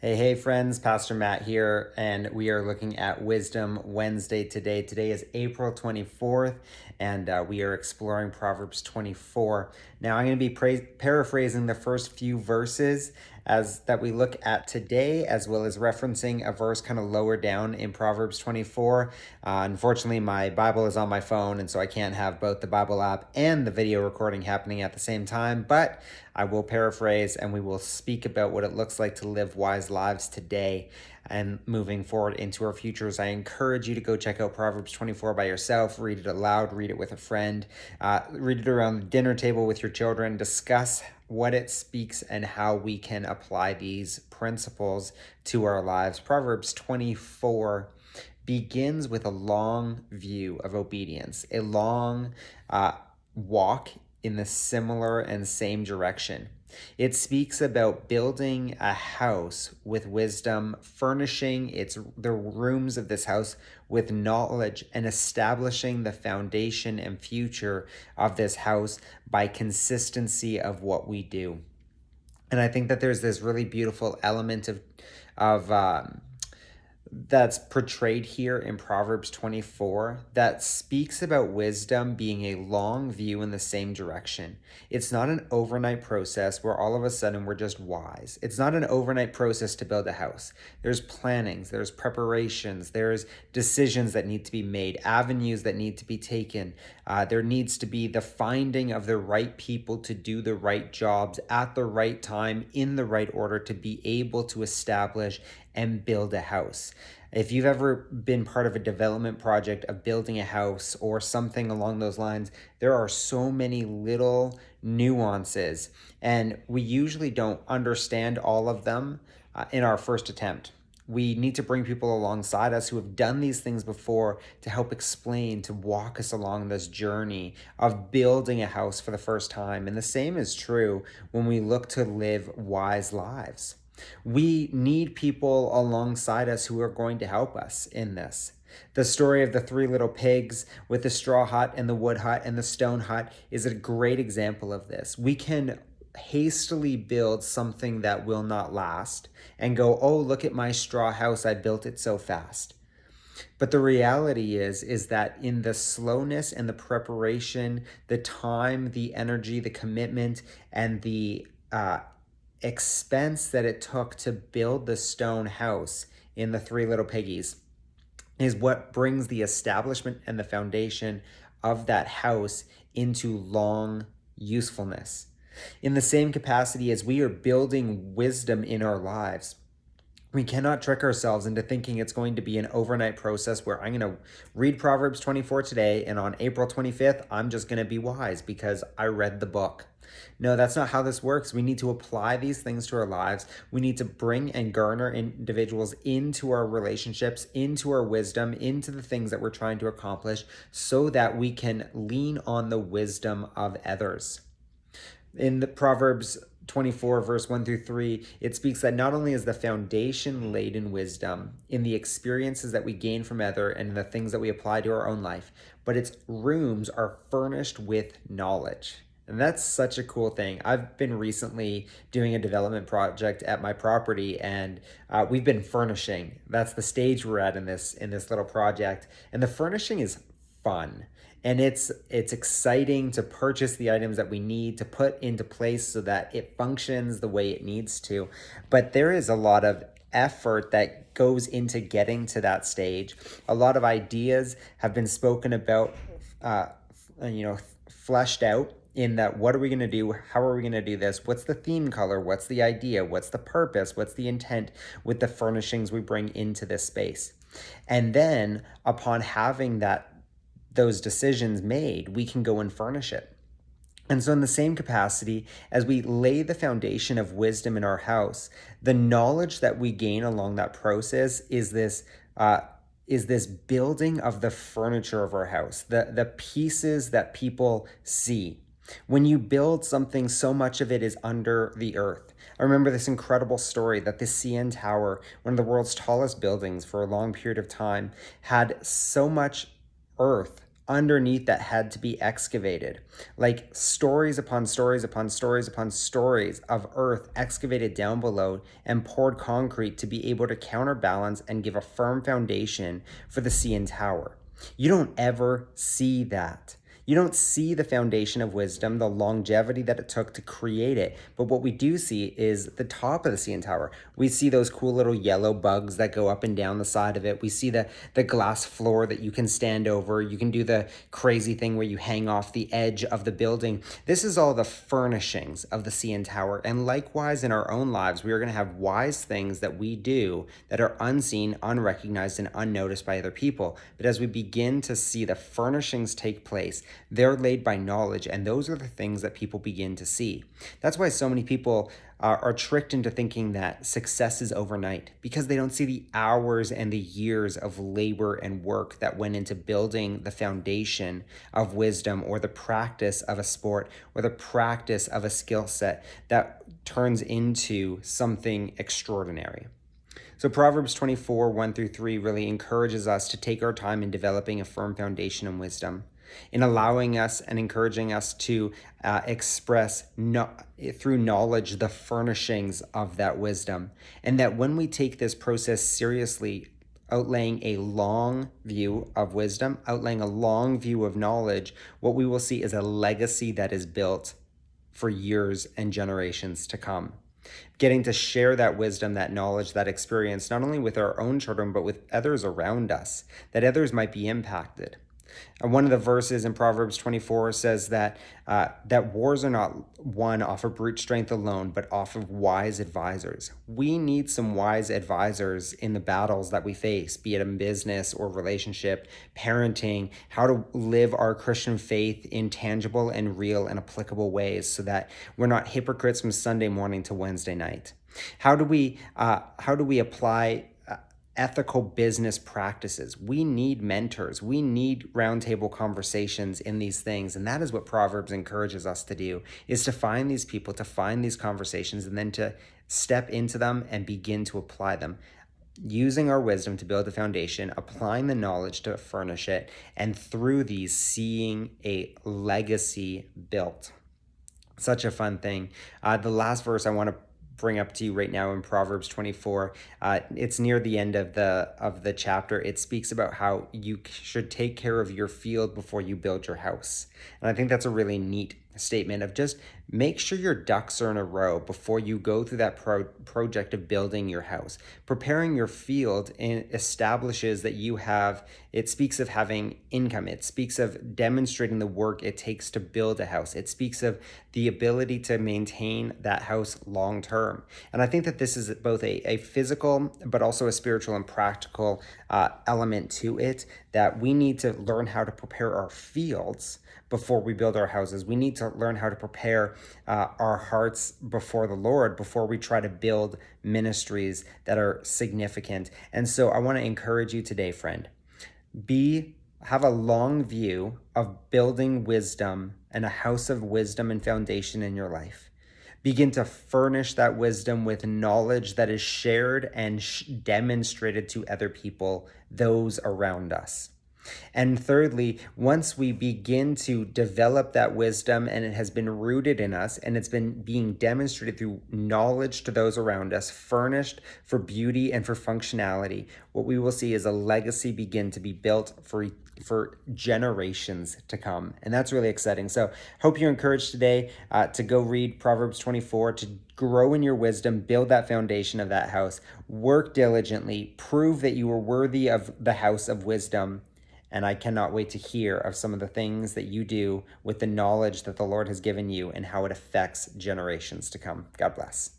Hey, friends, Pastor Matt here, and we are looking at Wisdom Wednesday today. Today is April 24th, and we are exploring Proverbs 24. Now, I'm going to be paraphrasing the first few verses as that we look at today, as well as referencing a verse kind of lower down in Proverbs 24. Unfortunately, my Bible is on my phone, and so I can't have both the Bible app and the video recording happening at the same time, but I will paraphrase and we will speak about what it looks like to live wise lives today and moving forward into our futures. I encourage you to go check out Proverbs 24 by yourself, read it aloud, read it with a friend, read it around the dinner table with your children, discuss what it speaks and how we can apply these principles to our lives. Proverbs 24 begins with a long view of obedience, a long walk in the similar and same direction. It speaks about building a house with wisdom, furnishing the rooms of this house with knowledge, and establishing the foundation and future of this house by consistency of what we do. And I think that there's this really beautiful element of that's portrayed here in Proverbs 24 that speaks about wisdom being a long view in the same direction. It's not an overnight process where all of a sudden we're just wise. It's not an overnight process to build a house. There's plannings, there's preparations, there's decisions that need to be made, avenues that need to be taken. There needs to be the finding of the right people to do the right jobs at the right time in the right order to be able to establish and build a house. If you've ever been part of a development project of building a house or something along those lines, there are so many little nuances, and we usually don't understand all of them in our first attempt. We need to bring people alongside us who have done these things before to help explain, to walk us along this journey of building a house for the first time. And the same is true when we look to live wise lives. We need people alongside us who are going to help us in this. The story of the three little pigs with the straw hut and the wood hut and the stone hut is a great example of this. We can hastily build something that will not last and go, oh, look at my straw house, I built it so fast. But the reality is that in the slowness and the preparation, the time, the energy, the commitment, and the expense that it took to build the stone house in the Three Little Piggies is what brings the establishment and the foundation of that house into long usefulness. In the same capacity as we are building wisdom in our lives, we cannot trick ourselves into thinking it's going to be an overnight process where I'm going to read Proverbs 24 today, and on April 25th, I'm just going to be wise because I read the book. No, that's not how this works. We need to apply these things to our lives. We need to bring and garner individuals into our relationships, into our wisdom, into the things that we're trying to accomplish so that we can lean on the wisdom of others. In the Proverbs 24 verse 1 through 3, it speaks that not only is the foundation laid in wisdom, in the experiences that we gain from other and the things that we apply to our own life, but its rooms are furnished with knowledge. And that's such a cool thing. I've been recently doing a development project at my property, and we've been furnishing. That's the stage we're at in this little project. And the furnishing is fun. And it's exciting to purchase the items that we need to put into place so that it functions the way it needs to. But there is a lot of effort that goes into getting to that stage. A lot of ideas have been spoken about, fleshed out in that, what are we going to do? How are we going to do this? What's the theme color? What's the idea? What's the purpose? What's the intent with the furnishings we bring into this space? And then upon having those decisions made, we can go and furnish it. And so in the same capacity, as we lay the foundation of wisdom in our house, the knowledge that we gain along that process is this building of the furniture of our house, the pieces that people see. When you build something, so much of it is under the earth. I remember this incredible story that the CN Tower, one of the world's tallest buildings for a long period of time, had so much earth underneath that had to be excavated, like stories upon stories upon stories upon stories of earth excavated down below and poured concrete to be able to counterbalance and give a firm foundation for the CN Tower. You don't ever see that. You don't see the foundation of wisdom, the longevity that it took to create it. But what we do see is the top of the CN Tower. We see those cool little yellow bugs that go up and down the side of it. We see the glass floor that you can stand over. You can do the crazy thing where you hang off the edge of the building. This is all the furnishings of the CN Tower. And likewise in our own lives, we are going to have wise things that we do that are unseen, unrecognized, and unnoticed by other people. But as we begin to see the furnishings take place, they're laid by knowledge, and those are the things that people begin to see. That's why so many people are tricked into thinking that success is overnight, because they don't see the hours and the years of labor and work that went into building the foundation of wisdom, or the practice of a sport, or the practice of a skill set that turns into something extraordinary. So Proverbs 24, 1-3 really encourages us to take our time in developing a firm foundation in wisdom, in allowing us and encouraging us to express through knowledge the furnishings of that wisdom. And that when we take this process seriously, outlaying a long view of wisdom, outlaying a long view of knowledge, what we will see is a legacy that is built for years and generations to come. Getting to share that wisdom, that knowledge, that experience, not only with our own children, but with others around us, that others might be impacted. One of the verses in Proverbs 24 says that wars are not won off of brute strength alone, but off of wise advisors. We need some wise advisors in the battles that we face, be it in business or relationship, parenting, how to live our Christian faith in tangible and real and applicable ways, so that we're not hypocrites from Sunday morning to Wednesday night. How do we apply ethical business practices? We need mentors. We need roundtable conversations in these things. And that is what Proverbs encourages us to do, is to find these people, to find these conversations, and then to step into them and begin to apply them, using our wisdom to build the foundation, applying the knowledge to furnish it, and through these seeing a legacy built. Such a fun thing. The last verse I want to bring up to you right now in Proverbs 24. It's near the end of the chapter. It speaks about how you should take care of your field before you build your house. And I think that's a really neat statement of just make sure your ducks are in a row before you go through that project of building your house. Preparing your field establishes that it speaks of having income. It speaks of demonstrating the work it takes to build a house. It speaks of the ability to maintain that house long term. And I think that this is both a physical, but also a spiritual and practical element to it, that we need to learn how to prepare our fields before we build our houses. We need to learn how to prepare our hearts before the Lord before we try to build ministries that are significant. And so I want to encourage you today, friend, have a long view of building wisdom and a house of wisdom and foundation in your life. Begin to furnish that wisdom with knowledge that is shared and demonstrated to other people, those around us. And thirdly, once we begin to develop that wisdom and it has been rooted in us and it's been being demonstrated through knowledge to those around us, furnished for beauty and for functionality, what we will see is a legacy begin to be built for generations to come. And that's really exciting. So hope you're encouraged today to go read Proverbs 24, to grow in your wisdom, build that foundation of that house, work diligently, prove that you are worthy of the house of wisdom. And I cannot wait to hear of some of the things that you do with the knowledge that the Lord has given you and how it affects generations to come. God bless.